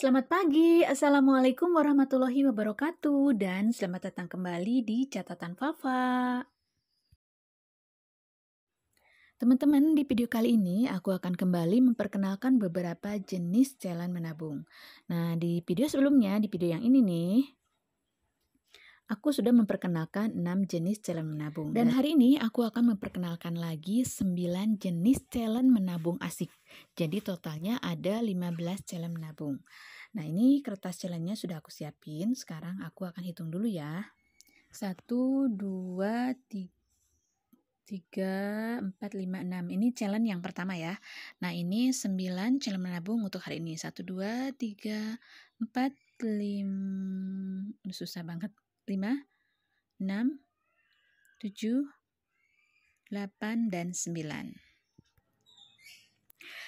Selamat pagi, Assalamualaikum warahmatullahi wabarakatuh, dan selamat datang kembali di Catatan Fafa. Teman-teman, di video kali ini aku akan kembali memperkenalkan beberapa jenis challenge menabung. Nah, di video sebelumnya, di video yang ini nih, aku sudah memperkenalkan 6 jenis challenge menabung. Dan hari ini aku akan memperkenalkan lagi 9 jenis challenge menabung asik. Jadi totalnya ada 15 challenge menabung. Nah, ini kertas challenge-nya sudah aku siapin. Sekarang aku akan hitung dulu ya. 1, 2, 3, 4, 5, 6. Ini challenge yang pertama ya. Nah, ini 9 challenge menabung untuk hari ini. 1, 2, 3, 4, 5. Susah banget. 5, 6, 7, 8, dan 9.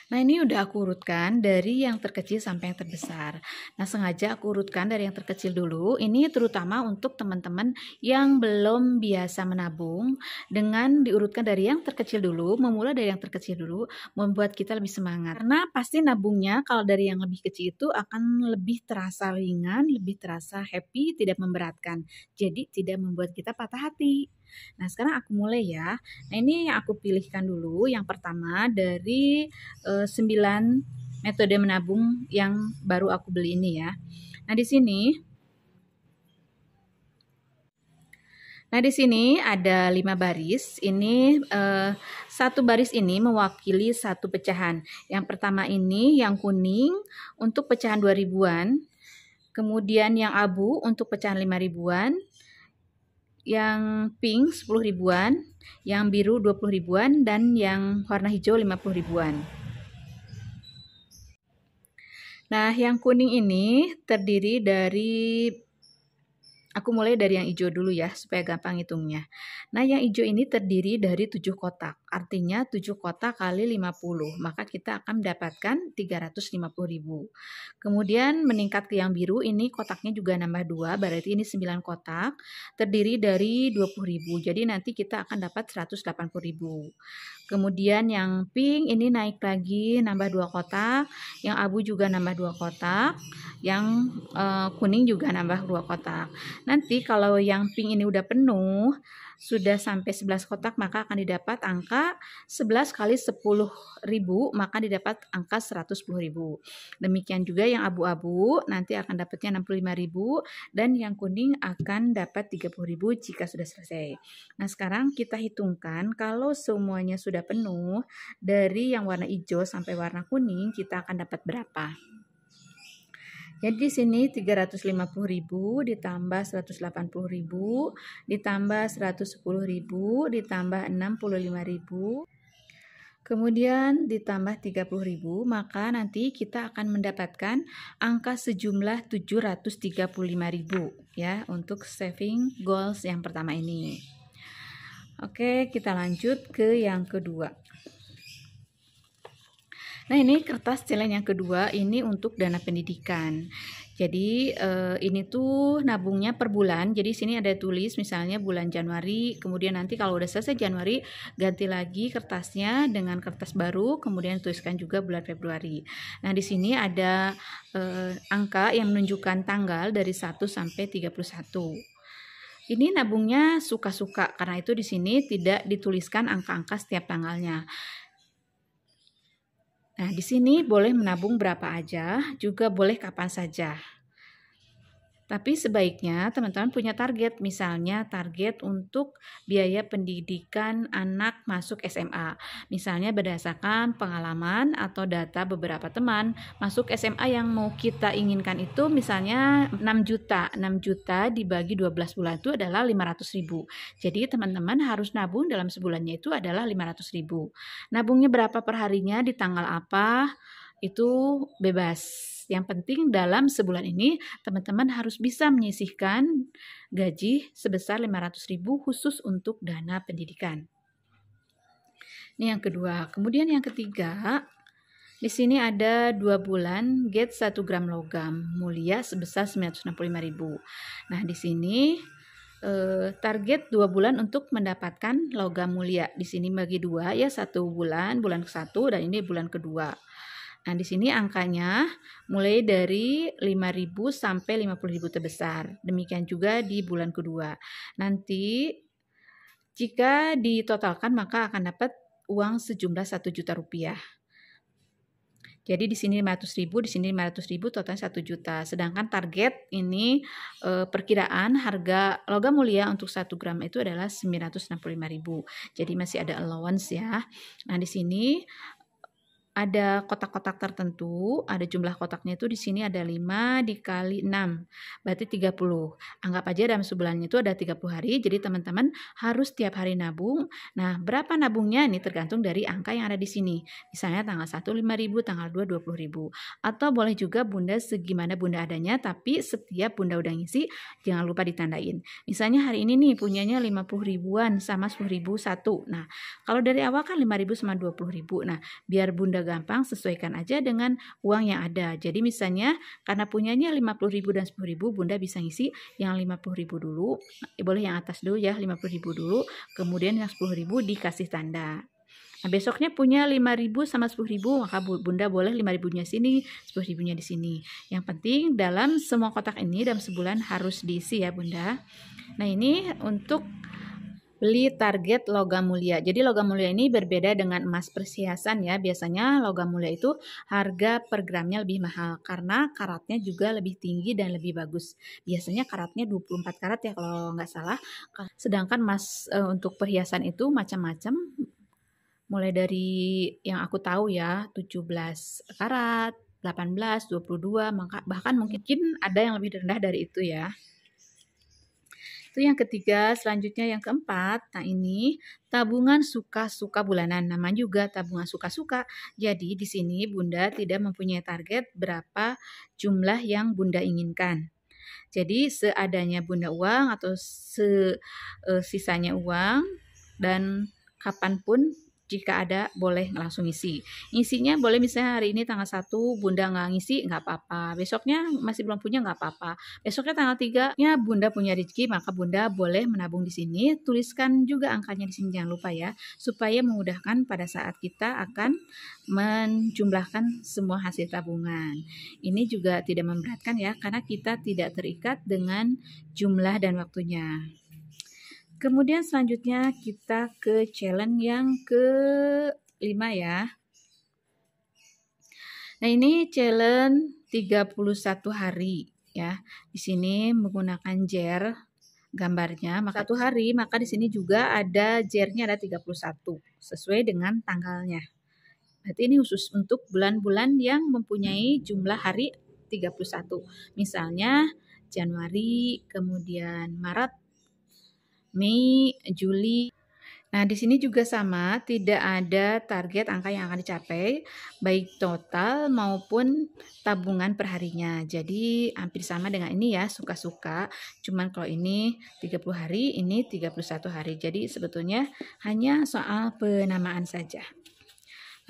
Nah, ini udah aku urutkan dari yang terkecil sampai yang terbesar. Nah, sengaja aku urutkan dari yang terkecil dulu. Ini terutama untuk teman-teman yang belum biasa menabung. Dengan diurutkan dari yang terkecil dulu, memulai dari yang terkecil dulu, membuat kita lebih semangat. Karena pasti nabungnya kalau dari yang lebih kecil itu akan lebih terasa ringan, lebih terasa happy, tidak memberatkan. Jadi tidak membuat kita patah hati. Nah, sekarang aku mulai ya. Nah, ini yang aku pilihkan dulu. Yang pertama dari 9 metode menabung yang baru aku beli ini ya. Nah, di sini ada 5 baris. Ini satu baris ini mewakili satu pecahan. Yang pertama ini yang kuning untuk pecahan 2000-an. Kemudian yang abu untuk pecahan 5 ribuan. Yang pink 10 ribuan, yang biru 20 ribuan, dan yang warna hijau 50 ribuan. Nah, yang kuning ini terdiri dari, aku mulai dari yang hijau dulu ya, supaya gampang hitungnya. Nah, yang hijau ini terdiri dari 7 kotak. Artinya 7 kotak kali 50. Maka kita akan mendapatkan 350.000. Kemudian meningkat ke yang biru, ini kotaknya juga nambah 2. Berarti ini 9 kotak. Terdiri dari 20.000. Jadi nanti kita akan dapat 180.000. Kemudian yang pink ini naik lagi, nambah 2 kotak. Yang abu juga nambah 2 kotak. Yang kuning juga nambah 2 kotak. Nanti kalau yang pink ini udah penuh, sudah sampai 11 kotak, maka akan didapat angka 11 kali 10.000, maka didapat angka 110.000. Demikian juga yang abu-abu nanti akan dapatnya 65.000, dan yang kuning akan dapat 30.000 jika sudah selesai. Nah, sekarang kita hitungkan kalau semuanya sudah penuh, dari yang warna hijau sampai warna kuning kita akan dapat berapa. Jadi di sini 350.000 ditambah 180.000 ditambah 110.000 ditambah 65.000. Kemudian ditambah 30.000, maka nanti kita akan mendapatkan angka sejumlah 735.000 ya untuk saving goals yang pertama ini. Oke, kita lanjut ke yang kedua. Nah, ini kertas challenge yang kedua, ini untuk dana pendidikan. Jadi ini tuh nabungnya per bulan. Jadi sini ada tulis misalnya bulan Januari, kemudian nanti kalau udah selesai Januari ganti lagi kertasnya dengan kertas baru, kemudian tuliskan juga bulan Februari. Nah, di sini ada angka yang menunjukkan tanggal dari 1 sampai 31. Ini nabungnya suka-suka, karena itu di sini tidak dituliskan angka-angka setiap tanggalnya. Nah, di sini boleh menabung berapa aja, juga boleh kapan saja. Tapi sebaiknya teman-teman punya target, misalnya target untuk biaya pendidikan anak masuk SMA. Misalnya berdasarkan pengalaman atau data beberapa teman, masuk SMA yang mau kita inginkan itu misalnya 6 juta. 6 juta dibagi 12 bulan itu adalah 500.000. Jadi teman-teman harus nabung dalam sebulannya itu adalah 500.000. Nabungnya berapa per harinya, di tanggal apa, itu bebas. Yang penting dalam sebulan ini teman-teman harus bisa menyisihkan gaji sebesar 500.000 khusus untuk dana pendidikan. Ini yang kedua. Kemudian yang ketiga, di sini ada 2 bulan get 1 gram logam mulia sebesar 965.000. Nah, di sini target 2 bulan untuk mendapatkan logam mulia. Di sini bagi 2 ya, 1 bulan, bulan ke-1 dan ini bulan kedua. Nah, di sini angkanya mulai dari 5.000 sampai 50.000 terbesar. Demikian juga di bulan kedua. Nanti jika ditotalkan maka akan dapat uang sejumlah 1 juta rupiah. Jadi di sini 500.000, di sini 500.000, total 1 juta. Sedangkan target ini perkiraan harga logam mulia untuk 1 gram itu adalah 965.000. Jadi masih ada allowance ya. Nah, di sini ada kotak-kotak tertentu, ada jumlah kotaknya itu di sini ada 5 dikali 6, berarti 30. Anggap aja dalam sebulan itu ada 30 hari, jadi teman-teman harus tiap hari nabung. Nah, berapa nabungnya ini tergantung dari angka yang ada di sini. Misalnya tanggal 1 5.000, tanggal 2 20.000. Atau boleh juga Bunda segimana Bunda adanya, tapi setiap Bunda udah ngisi jangan lupa ditandain. Misalnya hari ini nih punyanya 50 ribuan sama 10.000 satu. Nah, kalau dari awal kan 5.000 sama 20.000. Nah, biar Bunda gampang, sesuaikan aja dengan uang yang ada. Jadi misalnya karena punyanya 50.000 dan 10.000, Bunda bisa ngisi yang 50.000 dulu. Boleh yang atas dulu ya, 50.000 dulu. Kemudian yang 10.000 dikasih tanda. Nah, besoknya punya 5.000 sama 10.000, maka Bunda boleh 5.000-nya sini, 10.000-nya di sini. Yang penting dalam semua kotak ini dalam sebulan harus diisi ya Bunda. Nah, ini untuk beli target logam mulia. Jadi logam mulia ini berbeda dengan emas perhiasan ya. Biasanya logam mulia itu harga per gramnya lebih mahal karena karatnya juga lebih tinggi dan lebih bagus. Biasanya karatnya 24 karat ya kalau nggak salah. Sedangkan emas untuk perhiasan itu macam-macam. Mulai dari yang aku tahu ya 17 karat, 18, 22, bahkan mungkin ada yang lebih rendah dari itu ya. Itu yang ketiga, selanjutnya yang keempat. Nah, ini tabungan suka-suka bulanan. Namanya juga tabungan suka-suka. Jadi di sini Bunda tidak mempunyai target berapa jumlah yang Bunda inginkan. Jadi seadanya Bunda uang atau sisanya uang dan kapanpun jika ada boleh langsung isi. Ngisinya boleh misalnya hari ini tanggal 1 Bunda nggak ngisi nggak apa-apa. Besoknya masih belum punya nggak apa-apa. Besoknya tanggal 3-nya Bunda punya rezeki maka Bunda boleh menabung di sini. Tuliskan juga angkanya di sini jangan lupa ya. Supaya memudahkan pada saat kita akan menjumlahkan semua hasil tabungan. Ini juga tidak memberatkan ya karena kita tidak terikat dengan jumlah dan waktunya. Kemudian selanjutnya kita ke challenge yang ke-5 ya. Nah, ini challenge 31 hari ya. Di sini menggunakan jar gambarnya, maka 1 hari, maka di sini juga ada jarnya ada 31 sesuai dengan tanggalnya. Berarti ini khusus untuk bulan-bulan yang mempunyai jumlah hari 31. Misalnya Januari, kemudian Maret, Mei, Juli. Nah, di sini juga sama, tidak ada target angka yang akan dicapai, baik total maupun tabungan perharinya. Jadi, hampir sama dengan ini ya, suka-suka. Cuman kalau ini 30 hari, ini 31 hari. Jadi, sebetulnya hanya soal penamaan saja.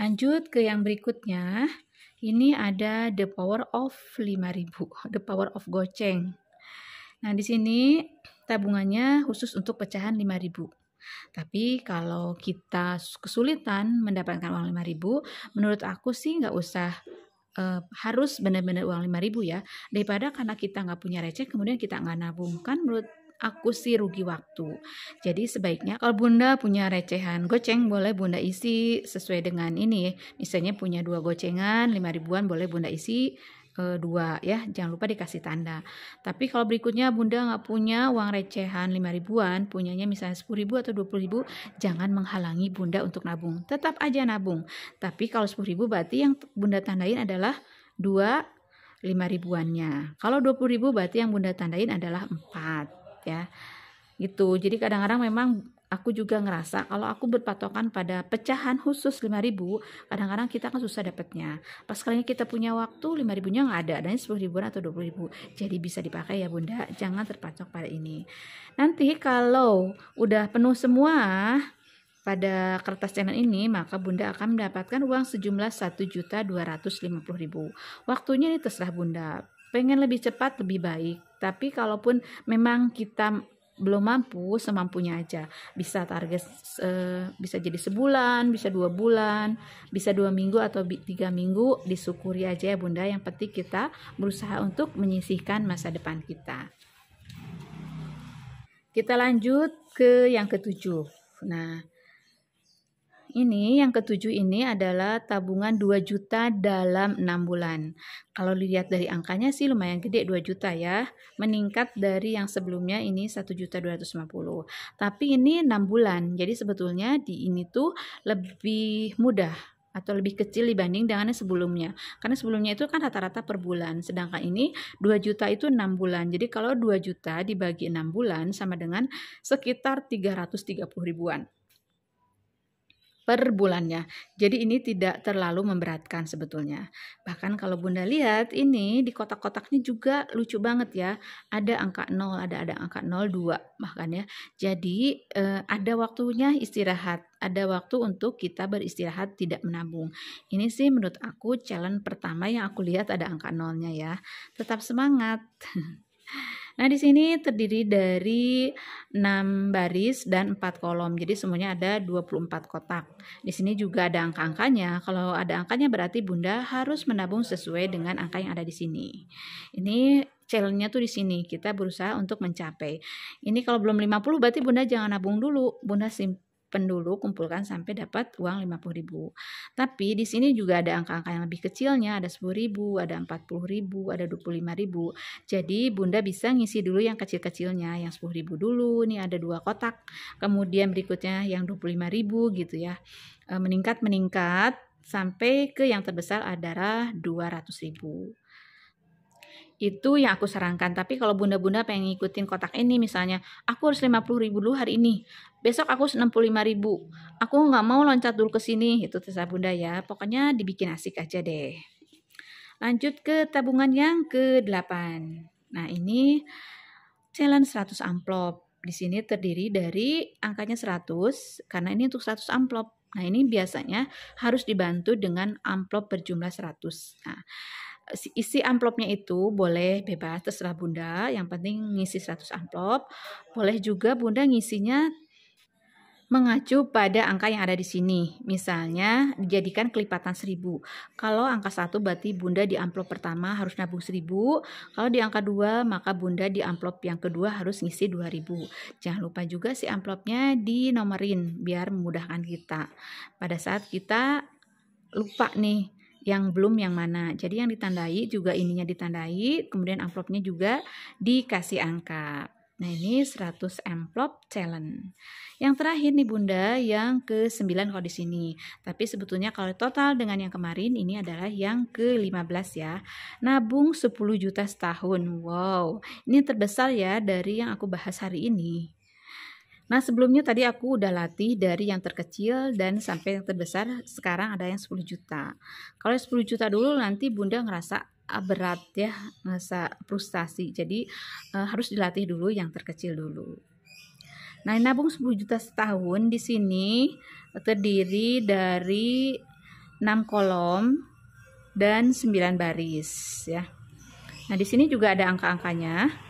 Lanjut ke yang berikutnya. Ini ada the power of 5.000, the power of goceng. Nah, di sini tabungannya khusus untuk pecahan 5.000. Tapi kalau kita kesulitan mendapatkan uang 5.000, menurut aku sih nggak usah harus benar-benar uang 5.000 ya. Daripada karena kita nggak punya receh, kemudian kita nggak nabung. Kan menurut aku sih rugi waktu. Jadi sebaiknya kalau Bunda punya recehan goceng, boleh Bunda isi sesuai dengan ini. Misalnya punya 2 gocengan, 5.000-an boleh Bunda isi 2 ya, jangan lupa dikasih tanda. Tapi kalau berikutnya Bunda nggak punya uang recehan 5.000-an, punyanya misalnya 10.000 atau 20.000, jangan menghalangi Bunda untuk nabung. Tetap aja nabung. Tapi kalau 10.000 berarti yang Bunda tandain adalah 2 5.000-annya. Kalau 20.000 berarti yang Bunda tandain adalah 4 ya. Gitu. Jadi kadang-kadang memang aku juga ngerasa kalau aku berpatokan pada pecahan khusus 5.000, kadang-kadang kita kan susah dapatnya. Pas kalinya kita punya waktu 5.000-nya nggak ada, adanya 10.000-an atau 20.000. Jadi bisa dipakai ya Bunda, jangan terpatok pada ini. Nanti kalau udah penuh semua pada kertas challenge ini, maka Bunda akan mendapatkan uang sejumlah 1.250.000. Waktunya ini terserah Bunda. Pengen lebih cepat lebih baik. Tapi kalaupun memang kita belum mampu, semampunya aja. Bisa target bisa jadi sebulan, bisa 2 bulan, bisa 2 minggu atau 3 minggu, disyukuri aja ya Bunda. Yang penting kita berusaha untuk menyisihkan masa depan kita. Kita lanjut ke yang ketujuh. Nah, ini yang ketujuh ini adalah tabungan 2 juta dalam 6 bulan. Kalau dilihat dari angkanya sih lumayan gede, 2 juta ya. Meningkat dari yang sebelumnya ini 1.250.000. Tapi ini 6 bulan. Jadi sebetulnya di ini tuh lebih mudah atau lebih kecil dibanding dengan yang sebelumnya. Karena sebelumnya itu kan rata-rata per bulan. Sedangkan ini 2 juta itu 6 bulan. Jadi kalau 2 juta dibagi 6 bulan sama dengan sekitar 330 ribuan per bulannya. Jadi ini tidak terlalu memberatkan sebetulnya. Bahkan kalau Bunda lihat ini di kotak-kotaknya juga lucu banget ya. Ada angka 0, ada angka 02 bahkan ya. Jadi ada waktunya istirahat. Ada waktu untuk kita beristirahat tidak menabung. Ini sih menurut aku challenge pertama yang aku lihat ada angka 0-nya ya. Tetap semangat. Nah, di sini terdiri dari 6 baris dan 4 kolom. Jadi semuanya ada 24 kotak. Di sini juga ada angka-angkanya. Kalau ada angkanya berarti Bunda harus menabung sesuai dengan angka yang ada di sini. Ini challenge-nya tuh di sini. Kita berusaha untuk mencapai. Ini kalau belum 50 berarti Bunda jangan nabung dulu. Bunda simpen dulu, kumpulkan sampai dapat uang 50.000. Tapi di sini juga ada angka-angka yang lebih kecilnya, ada 10.000, ada 40.000, ada 25.000. Jadi Bunda bisa ngisi dulu yang kecil-kecilnya, yang 10.000 dulu, nih ada 2 kotak. Kemudian berikutnya yang 25.000 gitu ya. Meningkat sampai ke yang terbesar adalah 200.000. Itu yang aku sarankan. Tapi kalau bunda-bunda pengen ngikutin kotak ini, misalnya aku harus 50.000 dulu hari ini, besok aku 65.000, aku nggak mau loncat dulu ke sini, itu terserah Bunda ya. Pokoknya dibikin asik aja deh. Lanjut ke tabungan yang ke-8. Nah, ini challenge 100 amplop. Di sini terdiri dari angkanya 100 karena ini untuk 100 amplop. Nah, ini biasanya harus dibantu dengan amplop berjumlah 100. Nah, isi amplopnya itu boleh bebas, terserah Bunda, yang penting ngisi 100 amplop. Boleh juga Bunda ngisinya mengacu pada angka yang ada di sini. Misalnya dijadikan kelipatan 1000. Kalau angka 1 berarti Bunda di amplop pertama harus nabung 1000. Kalau di angka 2 maka Bunda di amplop yang kedua harus ngisi 2000. Jangan lupa juga si amplopnya dinomorin biar memudahkan kita. Pada saat kita lupa nih yang belum yang mana. Jadi yang ditandai juga ininya ditandai, kemudian amplopnya juga dikasih angka. Nah, ini 100 amplop challenge. Yang terakhir nih Bunda, yang ke-9 kalau di sini. Tapi sebetulnya kalau total dengan yang kemarin ini adalah yang ke-15 ya. Nabung 10 juta setahun. Wow, ini terbesar ya dari yang aku bahas hari ini. Nah, sebelumnya tadi aku udah latih dari yang terkecil dan sampai yang terbesar, sekarang ada yang 10 juta. Kalau 10 juta dulu nanti Bunda ngerasa berat ya, ngerasa frustasi. Jadi harus dilatih dulu yang terkecil dulu. Nah, nabung 10 juta setahun di sini terdiri dari 6 kolom dan 9 baris ya. Nah, di sini juga ada angka-angkanya.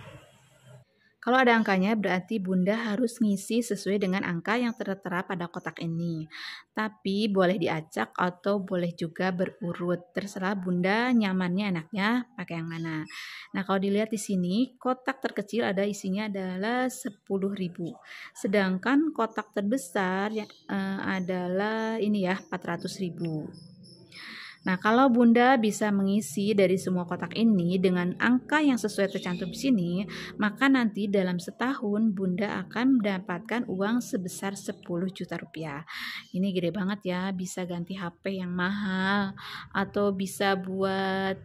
Kalau ada angkanya berarti Bunda harus ngisi sesuai dengan angka yang tertera pada kotak ini. Tapi boleh diacak atau boleh juga berurut. Terserah Bunda nyamannya enaknya pakai yang mana. Nah, kalau dilihat di sini kotak terkecil ada isinya adalah 10.000. Sedangkan kotak terbesar adalah ini ya 400.000. Nah, kalau Bunda bisa mengisi dari semua kotak ini dengan angka yang sesuai tercantum di sini, maka nanti dalam setahun Bunda akan mendapatkan uang sebesar 10 juta rupiah. Ini gede banget ya, bisa ganti HP yang mahal, atau bisa buat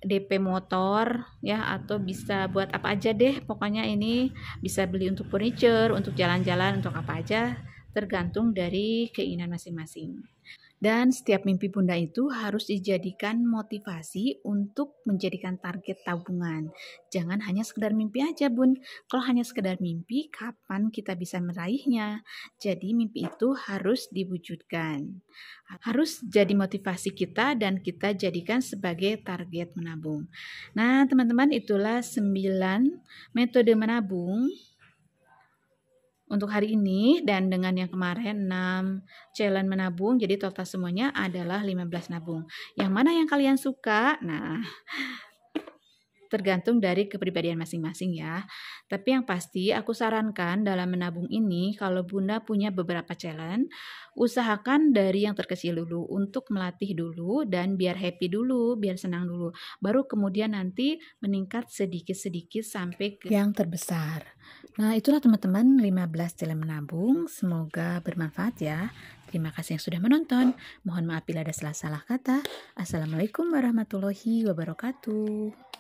DP motor ya, atau bisa buat apa aja deh. Pokoknya ini bisa beli untuk furniture, untuk jalan-jalan, untuk apa aja, tergantung dari keinginan masing-masing. Dan setiap mimpi Bunda itu harus dijadikan motivasi untuk menjadikan target tabungan. Jangan hanya sekedar mimpi aja Bun. Kalau hanya sekedar mimpi, kapan kita bisa meraihnya? Jadi mimpi itu harus diwujudkan. Harus jadi motivasi kita dan kita jadikan sebagai target menabung. Nah teman-teman, itulah 9 metode menabung untuk hari ini dan dengan yang kemarin 6 challenge menabung, jadi total semuanya adalah 15 nabung. Yang mana yang kalian suka? Nah, tergantung dari kepribadian masing-masing ya. Tapi yang pasti aku sarankan dalam menabung ini, kalau Bunda punya beberapa challenge, usahakan dari yang terkecil dulu untuk melatih dulu dan biar happy dulu, biar senang dulu. Baru kemudian nanti meningkat sedikit-sedikit sampai ke yang terbesar. Nah, itulah teman-teman 15 challenge menabung. Semoga bermanfaat ya. Terima kasih yang sudah menonton. Mohon maaf bila ada salah-salah kata. Assalamualaikum warahmatullahi wabarakatuh.